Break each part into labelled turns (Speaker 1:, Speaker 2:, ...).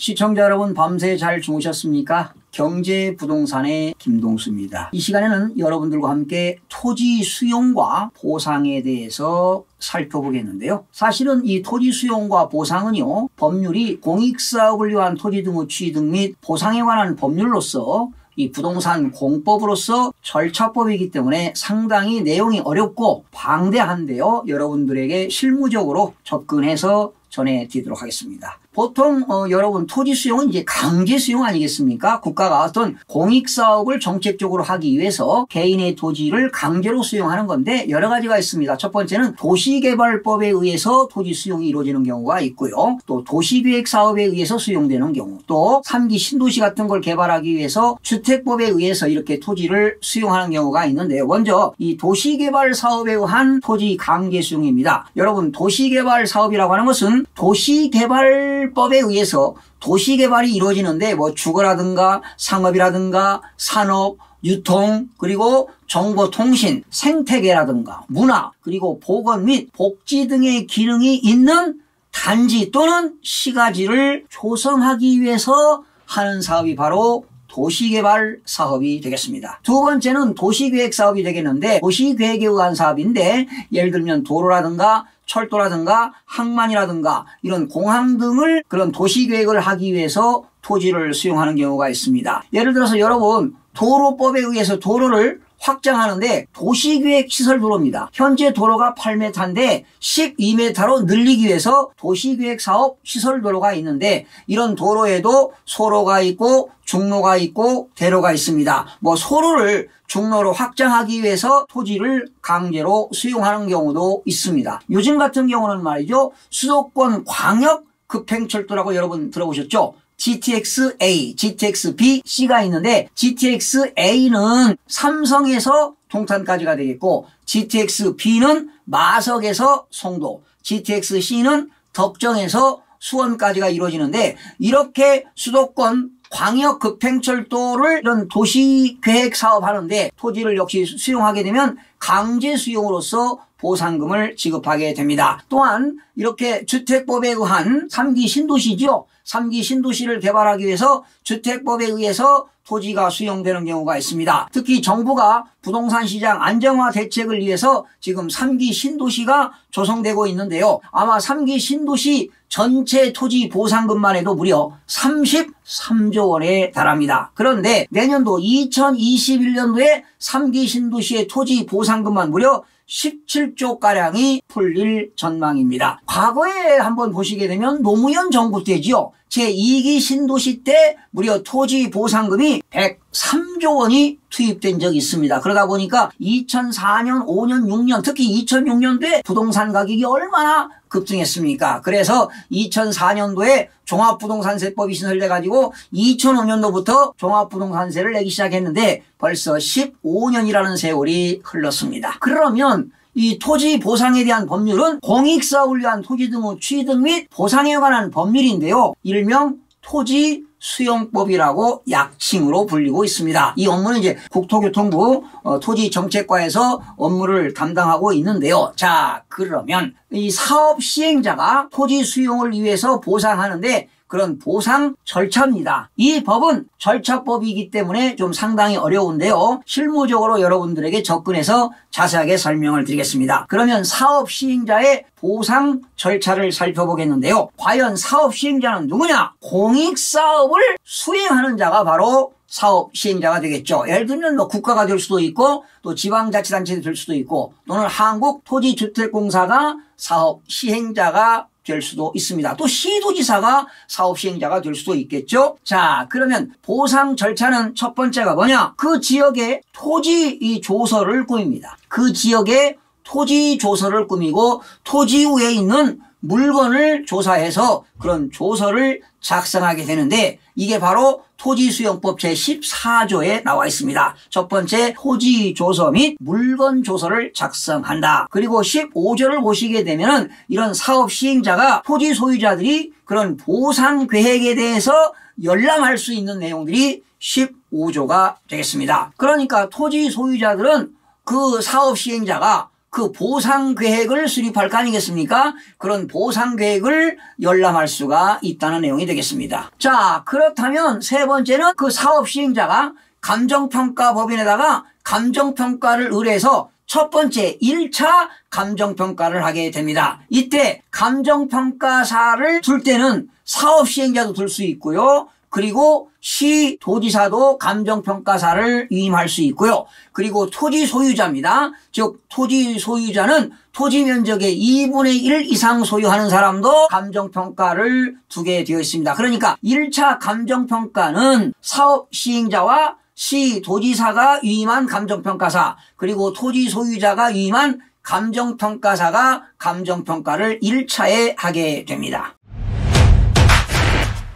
Speaker 1: 시청자 여러분 밤새 잘 주무셨습니까? 경제부동산의 김동수입니다. 이 시간에는 여러분들과 함께 토지 수용과 보상에 대해서 살펴보겠는데요. 사실은 이 토지 수용과 보상은요, 법률이 공익사업을 위한 토지 등의 취득 및 보상에 관한 법률로서 이 부동산 공법으로서 절차법이기 때문에 상당히 내용이 어렵고 방대한데요. 여러분들에게 실무적으로 접근해서 전해드리도록 하겠습니다. 보통 여러분 토지 수용은 이제 강제 수용 아니겠습니까? 국가가 어떤 공익사업을 정책적으로 하기 위해서 개인의 토지를 강제로 수용하는 건데 여러 가지가 있습니다. 첫 번째는 도시개발법에 의해서 토지 수용이 이루어지는 경우가 있고요. 또 도시계획사업에 의해서 수용되는 경우, 또 3기 신도시 같은 걸 개발하기 위해서 주택법에 의해서 이렇게 토지를 수용하는 경우가 있는데요. 먼저 이 도시개발사업에 의한 토지 강제 수용입니다. 여러분 도시개발사업이라고 하는 것은 도시개발법에 의해서 도시개발이 이루어지는데 뭐 주거라든가 상업이라든가 산업, 유통, 그리고 정보통신, 생태계라든가 문화, 그리고 보건 및 복지 등의 기능이 있는 단지 또는 시가지를 조성하기 위해서 하는 사업이 바로 도시개발 사업이 되겠습니다. 두 번째는 도시계획 사업이 되겠는데 도시계획에 의한 사업인데 예를 들면 도로라든가 철도라든가 항만이라든가 이런 공항 등을 그런 도시계획을 하기 위해서 토지를 수용하는 경우가 있습니다. 예를 들어서 여러분 도로법에 의해서 도로를 확장하는데 도시계획 시설 도로입니다. 현재 도로가 8m인데 12m로 늘리기 위해서 도시계획 사업 시설 도로가 있는데 이런 도로에도 소로가 있고 중로가 있고 대로가 있습니다. 뭐 소로를 중로로 확장하기 위해서 토지를 강제로 수용하는 경우도 있습니다. 요즘 같은 경우는 말이죠. 수도권 광역 급행철도라고 여러분 들어보셨죠? GTX-A, GTX-B, C가 있는데 GTX-A는 삼성에서 동탄까지가 되겠고 GTX-B는 마석에서 송도, GTX-C는 덕정에서 수원까지가 이루어지는데 이렇게 수도권 광역 급행철도를 이런 도시계획 사업하는데 토지를 역시 수용하게 되면 강제 수용으로서 보상금을 지급하게 됩니다. 또한 이렇게 주택법에 의한 3기 신도시죠. 3기 신도시를 개발하기 위해서 주택법에 의해서 토지가 수용되는 경우가 있습니다. 특히 정부가 부동산 시장 안정화 대책을 위해서 지금 3기 신도시가 조성되고 있는데요. 아마 3기 신도시 전체 토지 보상금만 해도 무려 33조 원에 달합니다. 그런데 내년도 2021년도에 3기 신도시의 토지 보상금만 무려 17조가량이 풀릴 전망입니다. 과거에 한번 보시게 되면 노무현 정부 때지요. 제2기 신도시 때 무려 토지 보상금이 103조 원이 투입된 적이 있습니다. 그러다 보니까 2004년, 5년, 6년 특히 2006년도에 부동산 가격이 얼마나 급등했습니까? 그래서 2004년도에 종합부동산세법이 신설돼 가지고 2005년도부터 종합부동산세를 내기 시작했는데 벌써 15년이라는 세월이 흘렀습니다. 그러면 이 토지 보상에 대한 법률은 공익사업을 위한 토지 등의 취득 및 보상에 관한 법률인데요. 일명 토지 수용법이라고 약칭으로 불리고 있습니다. 이 업무는 이제 국토교통부 토지정책과에서 업무를 담당하고 있는데요. 자, 그러면 이 사업 시행자가 토지 수용을 위해서 보상하는데 그런 보상 절차입니다. 이 법은 절차법이기 때문에 좀 상당히 어려운데요. 실무적으로 여러분들에게 접근해서 자세하게 설명을 드리겠습니다. 그러면 사업 시행자의 보상 절차를 살펴보겠는데요. 과연 사업 시행자는 누구냐? 공익사업을 수행하는 자가 바로 사업 시행자가 되겠죠. 예를 들면 뭐 국가가 될 수도 있고 또 지방자치단체가 될 수도 있고 또는 한국토지주택공사가 사업 시행자가 될 수도 있습니다. 또 시도지사가 사업 시행자가 될 수도 있겠죠. 자, 그러면 보상 절차는 첫 번째가 뭐냐? 그 지역의 토지 이 조서를 꾸밉니다. 그 지역의 토지 조서를 꾸미고 토지 위에 있는 물건을 조사해서 그런 조서를 작성하게 되는데 이게 바로 토지수용법 제14조에 나와 있습니다. 첫 번째 토지 조서 및 물건 조서를 작성한다. 그리고 15조를 보시게 되면 이런 사업 시행자가 토지 소유자들이 그런 보상 계획에 대해서 열람할 수 있는 내용들이 15조가 되겠습니다. 그러니까 토지 소유자들은 그 사업 시행자가 그 보상계획을 수립할 거 아니겠습니까? 그런 보상계획을 열람할 수가 있다는 내용이 되겠습니다. 자, 그렇다면 세 번째는 그 사업시행자가 감정평가법인에다가 감정평가를 의뢰해서 첫 번째 1차 감정평가를 하게 됩니다. 이때 감정평가사를 둘 때는 사업시행자도 둘 수 있고요. 그리고 시 도지사도 감정평가사를 위임할 수 있고요. 그리고 토지 소유자입니다. 즉 토지 소유자는 토지 면적의 2분의 1 이상 소유하는 사람도 감정평가를 두게 되어 있습니다. 그러니까 1차 감정평가는 사업시행자와 시 도지사가 위임한 감정평가사, 그리고 토지 소유자가 위임한 감정평가사가 감정평가를 1차에 하게 됩니다.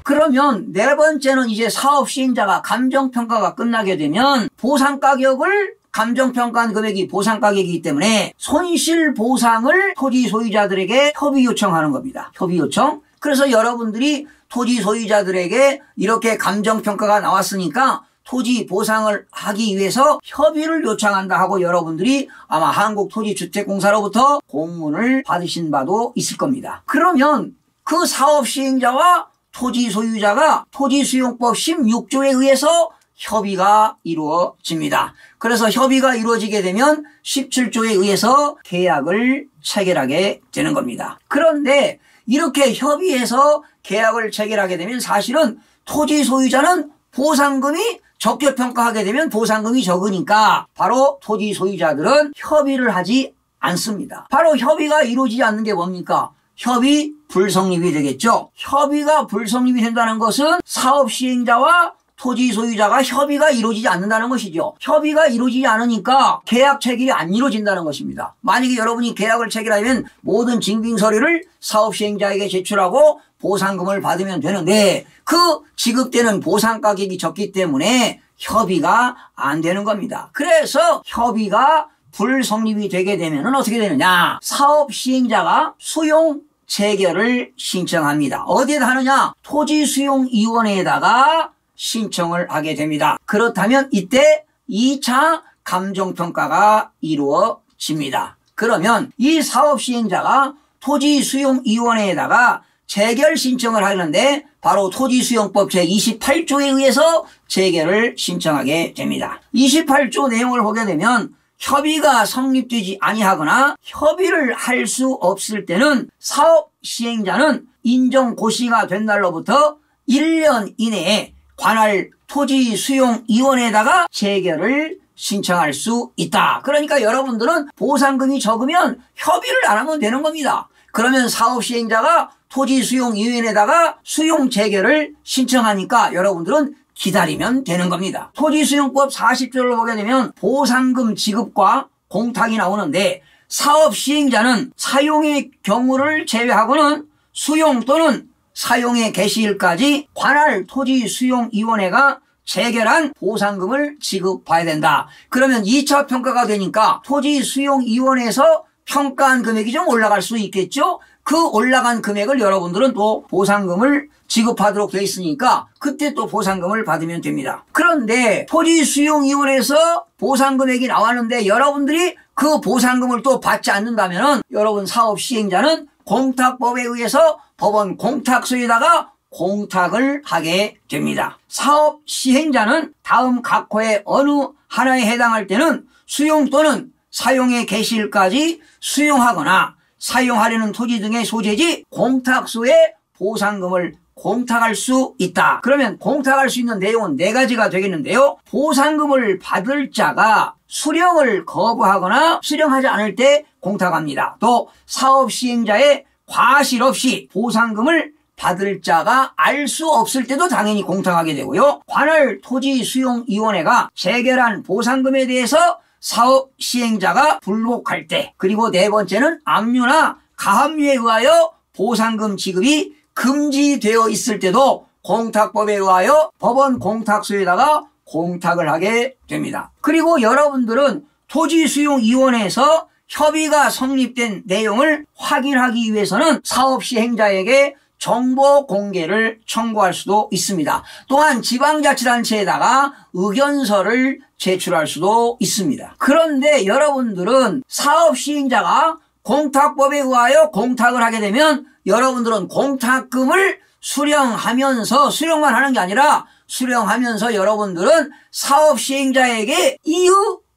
Speaker 1: 그러면 네 번째는 이제 사업시행자가 감정평가가 끝나게 되면 보상가격을 감정평가한 금액이 보상가격이기 때문에 손실보상을 토지 소유자들에게 협의 요청하는 겁니다. 협의 요청. 그래서 여러분들이 토지 소유자들에게 이렇게 감정평가가 나왔으니까 토지 보상을 하기 위해서 협의를 요청한다 하고 여러분들이 아마 한국토지주택공사로부터 공문을 받으신 바도 있을 겁니다. 그러면 그 사업시행자와 토지 소유자가 토지수용법 16조에 의해서 협의가 이루어집니다. 그래서 협의가 이루어지게 되면 17조에 의해서 계약을 체결하게 되는 겁니다. 그런데 이렇게 협의해서 계약을 체결하게 되면 사실은 토지 소유자는 보상금이 적격 평가하게 되면 보상금이 적으니까 바로 토지 소유자들은 협의를 하지 않습니다. 바로 협의가 이루어지지 않는 게 뭡니까? 협의 불성립이 되겠죠. 협의가 불성립이 된다는 것은 사업시행자와 토지 소유자가 협의가 이루어지지 않는다는 것이죠. 협의가 이루어지지 않으니까 계약 체결이 안 이루어진다는 것입니다. 만약에 여러분이 계약을 체결하면 모든 증빙서류를 사업시행자에게 제출하고 보상금을 받으면 되는데 그 지급되는 보상가격이 적기 때문에 협의가 안 되는 겁니다. 그래서 협의가 불성립이 되게 되면 어떻게 되느냐? 사업시행자가 수용 재결을 신청합니다. 어디에다 하느냐? 토지수용위원회에다가 신청을 하게 됩니다. 그렇다면 이때 2차 감정평가가 이루어집니다. 그러면 이 사업시행자가 토지수용위원회에다가 재결 신청을 하는데 바로 토지수용법 제28조에 의해서 재결을 신청하게 됩니다. 28조 내용을 보게 되면 협의가 성립되지 아니하거나 협의를 할 수 없을 때는 사업시행자는 인정고시가 된 날로부터 1년 이내에 관할 토지수용위원회에다가 재결을 신청할 수 있다. 그러니까 여러분들은 보상금이 적으면 협의를 안 하면 되는 겁니다. 그러면 사업시행자가 토지수용위원회에다가 수용재결을 신청하니까 여러분들은 기다리면 되는 겁니다. 토지수용법 40조를 보게 되면 보상금 지급과 공탁이 나오는데 사업시행자는 사용의 경우를 제외하고는 수용 또는 사용의 개시일까지 관할 토지수용위원회가 재결한 보상금을 지급해야 된다. 그러면 2차 평가가 되니까 토지수용위원회에서 평가한 금액이 좀 올라갈 수 있겠죠? 그 올라간 금액을 여러분들은 또 보상금을 지급하도록 되어 있으니까 그때 또 보상금을 받으면 됩니다. 그런데 토지수용위원회에서 보상금액이 나왔는데 여러분들이 그 보상금을 또 받지 않는다면 여러분 사업시행자는 공탁법에 의해서 법원 공탁소에다가 공탁을 하게 됩니다. 사업시행자는 다음 각 호의 어느 하나에 해당할 때는 수용 또는 사용의 개시일까지 수용하거나 사용하려는 토지 등의 소재지 공탁소에 보상금을 공탁할 수 있다. 그러면 공탁할 수 있는 내용은 4가지가 되겠는데요. 보상금을 받을 자가 수령을 거부하거나 수령하지 않을 때 공탁합니다. 또 사업시행자의 과실 없이 보상금을 받을 자가 알 수 없을 때도 당연히 공탁하게 되고요. 관할 토지수용위원회가 재결한 보상금에 대해서 사업시행자가 불복할 때, 그리고 네 번째는 압류나 가압류에 의하여 보상금 지급이 금지되어 있을 때도 공탁법에 의하여 법원 공탁소에다가 공탁을 하게 됩니다. 그리고 여러분들은 토지수용위원회에서 협의가 성립된 내용을 확인하기 위해서는 사업시행자에게 정보 공개를 청구할 수도 있습니다. 또한 지방자치단체에다가 의견서를 제출할 수도 있습니다. 그런데 여러분들은 사업시행자가 공탁법에 의하여 공탁을 하게 되면 여러분들은 공탁금을 수령하면서 수령만 하는 게 아니라 수령하면서 여러분들은 사업시행자에게 이의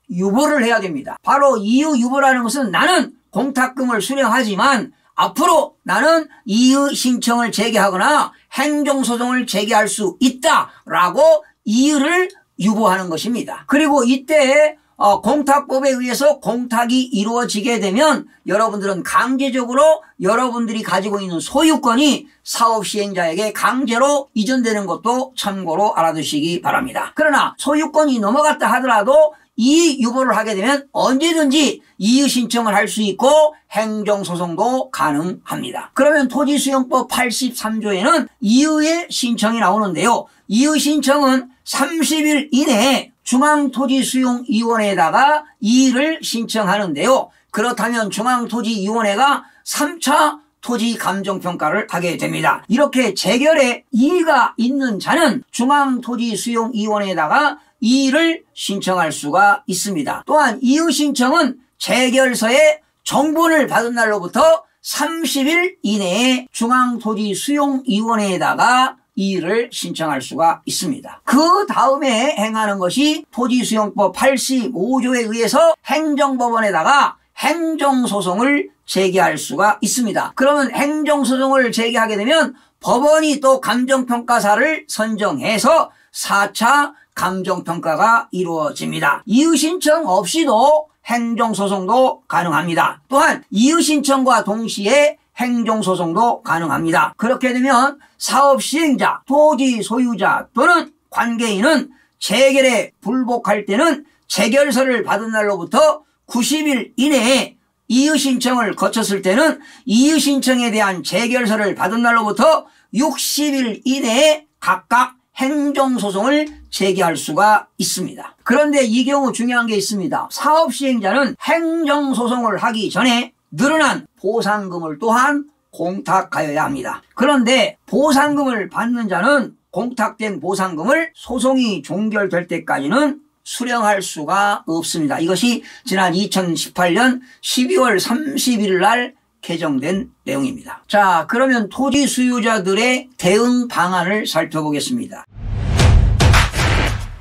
Speaker 1: 유보를 해야 됩니다. 바로 이의 유보라는 것은 나는 공탁금을 수령하지만 앞으로 나는 이의 신청을 제기하거나 행정소송을 제기할 수 있다라고 이의를 유보하는 것입니다. 그리고 이때 공탁법에 의해서 공탁이 이루어지게 되면 여러분들은 강제적으로 여러분들이 가지고 있는 소유권이 사업시행자에게 강제로 이전되는 것도 참고로 알아두시기 바랍니다. 그러나 소유권이 넘어갔다 하더라도 이의 유보를 하게 되면 언제든지 이의 신청을 할 수 있고 행정소송도 가능합니다. 그러면 토지수용법 83조에는 이의의 신청이 나오는데요. 이의 신청은 30일 이내에 중앙토지수용위원회에다가 이의를 신청하는데요. 그렇다면 중앙토지위원회가 3차 토지감정평가를 하게 됩니다. 이렇게 재결에 이의가 있는 자는 중앙토지수용위원회에다가 이의를 신청할 수가 있습니다. 또한 이의 신청은 재결서의 정본을 받은 날로부터 30일 이내에 중앙토지수용위원회에다가 이의를 신청할 수가 있습니다. 그 다음에 행하는 것이 토지수용법 85조에 의해서 행정법원에다가 행정소송을 제기할 수가 있습니다. 그러면 행정소송을 제기하게 되면 법원이 또 감정평가사를 선정해서 4차 감정평가가 이루어집니다. 이의 신청 없이도 행정소송도 가능합니다. 또한 이의 신청과 동시에 행정소송도 가능합니다. 그렇게 되면 사업시행자, 토지 소유자 또는 관계인은 재결에 불복할 때는 재결서를 받은 날로부터 90일 이내에 이의 신청을 거쳤을 때는 이의 신청에 대한 재결서를 받은 날로부터 60일 이내에 각각 행정소송을 제기할 수가 있습니다. 그런데 이 경우 중요한 게 있습니다. 사업시행자는 행정소송을 하기 전에 늘어난 보상금을 또한 공탁하여야 합니다. 그런데 보상금을 받는 자는 공탁된 보상금을 소송이 종결될 때까지는 수령할 수가 없습니다. 이것이 지난 2018년 12월 31일 날 개정된 내용입니다. 자, 그러면 토지 수요자들의 대응 방안을 살펴보겠습니다.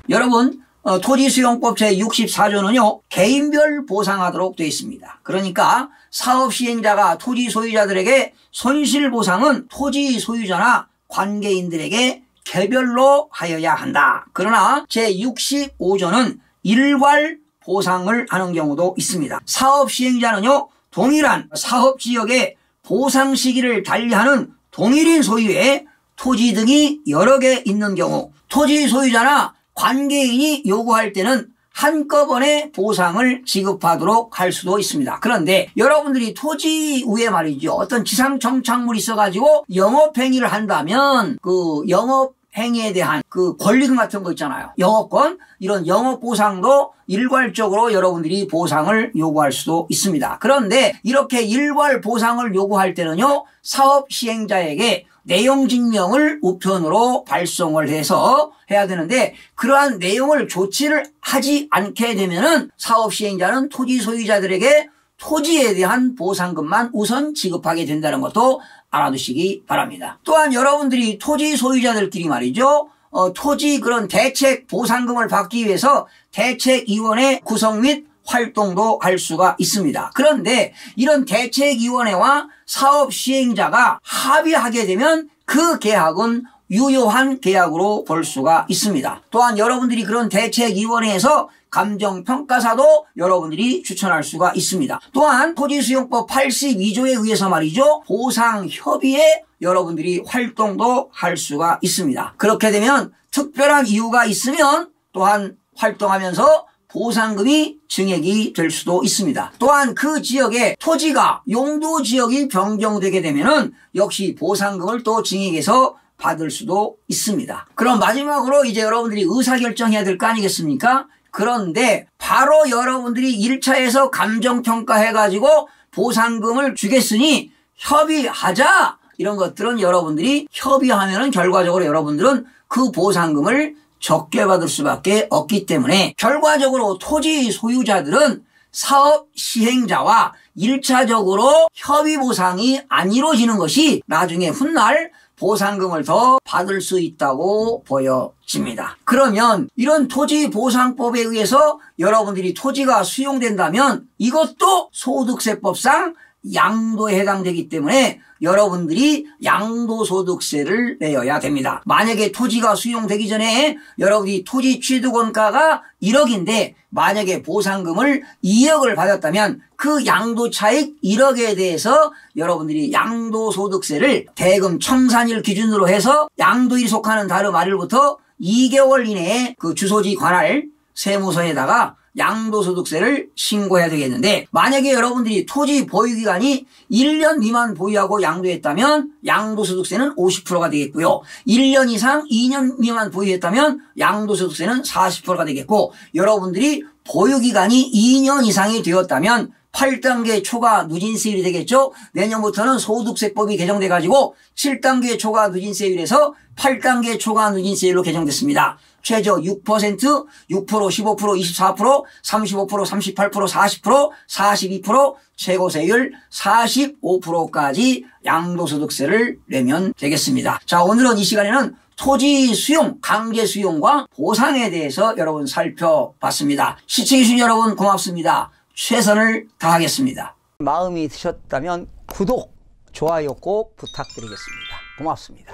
Speaker 1: 여러분, 토지수용법 제64조는요 개인별 보상하도록 되어 있습니다. 그러니까 사업시행자가 토지 소유자들에게 손실보상은 토지 소유자나 관계인들에게 개별로 하여야 한다. 그러나 제65조는 일괄 보상을 하는 경우도 있습니다. 사업시행자는요 동일한 사업지역에 보상 시기를 달리하는 동일인 소유의 토지 등이 여러 개 있는 경우 토지 소유자나 관계인이 요구할 때는 한꺼번에 보상을 지급하도록 할 수도 있습니다. 그런데 여러분들이 토지 위에 말이죠. 어떤 지상정착물이 있어가지고 영업행위를 한다면 그 영업행위에 대한 그 권리금 같은 거 있잖아요. 영업권, 이런 영업보상도 일괄적으로 여러분들이 보상을 요구할 수도 있습니다. 그런데 이렇게 일괄 보상을 요구할 때는요. 사업시행자에게 내용증명을 우편으로 발송을 해서 해야 되는데 그러한 내용을 조치를 하지 않게 되면은 사업시행자는 토지 소유자들에게 토지에 대한 보상금만 우선 지급하게 된다는 것도 알아두시기 바랍니다. 또한 여러분들이 토지 소유자들끼리 말이죠. 토지 그런 대책 보상금을 받기 위해서 대책위원회 구성 및 활동도 할 수가 있습니다. 그런데 이런 대책위원회와 사업시행자가 합의하게 되면 그 계약은 유효한 계약으로 볼 수가 있습니다. 또한 여러분들이 그런 대책위원회에서 감정평가사도 여러분들이 추천할 수가 있습니다. 또한 토지수용법 82조에 의해서 말이죠. 보상협의회 여러분들이 활동도 할 수가 있습니다. 그렇게 되면 특별한 이유가 있으면 또한 활동하면서 보상금이 증액이 될 수도 있습니다. 또한 그 지역의 토지가 용도지역이 변경되게 되면은 역시 보상금을 또 증액해서 받을 수도 있습니다. 그럼 마지막으로 이제 여러분들이 의사결정해야 될 거 아니겠습니까? 그런데 바로 여러분들이 1차에서 감정평가해가지고 보상금을 주겠으니 협의하자 이런 것들은 여러분들이 협의하면은 결과적으로 여러분들은 그 보상금을 적게 받을 수밖에 없기 때문에 결과적으로 토지 소유자들은 사업 시행자와 1차적으로 협의 보상이 안 이루어지는 것이 나중에 훗날 보상금을 더 받을 수 있다고 보여집니다. 그러면 이런 토지보상법에 의해서 여러분들이 토지가 수용된다면 이것도 소득세법상 양도에 해당되기 때문에 여러분들이 양도소득세를 내어야 됩니다. 만약에 토지가 수용되기 전에 여러분이 토지 취득원가가 1억인데 만약에 보상금을 2억을 받았다면 그 양도차익 1억에 대해서 여러분들이 양도소득세를 대금 청산일 기준으로 해서 양도일이 속하는 다름 아래로부터 2개월 이내에 그 주소지 관할 세무서에다가 양도소득세를 신고해야 되겠는데 만약에 여러분들이 토지 보유기간이 1년 미만 보유하고 양도했다면 양도소득세는 50%가 되겠고요. 1년 이상 2년 미만 보유했다면 양도소득세는 40%가 되겠고 여러분들이 보유기간이 2년 이상이 되었다면 8단계 초과 누진세율이 되겠죠. 내년부터는 소득세법이 개정돼 가지고 7단계 초과 누진세율에서 8단계 초과 누진세율로 개정됐습니다. 최저 6%, 6%, 15%, 24%, 35%, 38%, 40%, 42%, 최고세율 45%까지 양도소득세를 내면 되겠습니다. 자, 오늘은 이 시간에는 토지 수용, 강제 수용과 보상에 대해서 여러분 살펴봤습니다. 시청해주신 여러분 고맙습니다. 최선을 다하겠습니다. 마음이 드셨다면 구독, 좋아요 꼭 부탁드리겠습니다. 고맙습니다.